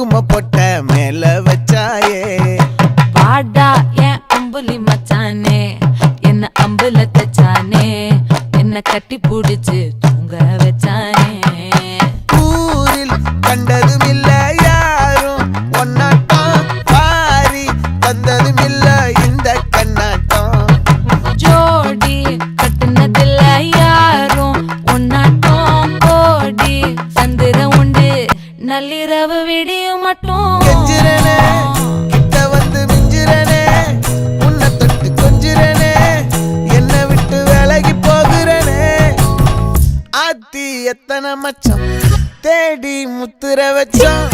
குங்கும பொட்ட மேல வச்சாயே வாடா என் அம்புலி மச்சானே என்ன அம்புல தச்சானே என்ன கட்டி புடிச்சு தூங்க வச்சானே ஊரில் கண்டதும் இல்ல யாரும் ஒன்னாட்டம் பாரி வந்ததும் இல்ல இந்த கண்ணாட்டம் ஜோடி கட்டுனதில்ல யாரும் ஒன்னாட்டம் கோடி சந்திர உண்டு நள்ளிரவு விடியும் மட்டும் கெஞ்சிரனே கிட்ட வந்து மிஞ்சிரனே உன்னை தொட்டு கொஞ்சிரனே என்ன விட்டு விலகி போகிறனே ஆத்தி எத்தனை மச்சம் தேடி முத்துற வச்சோம்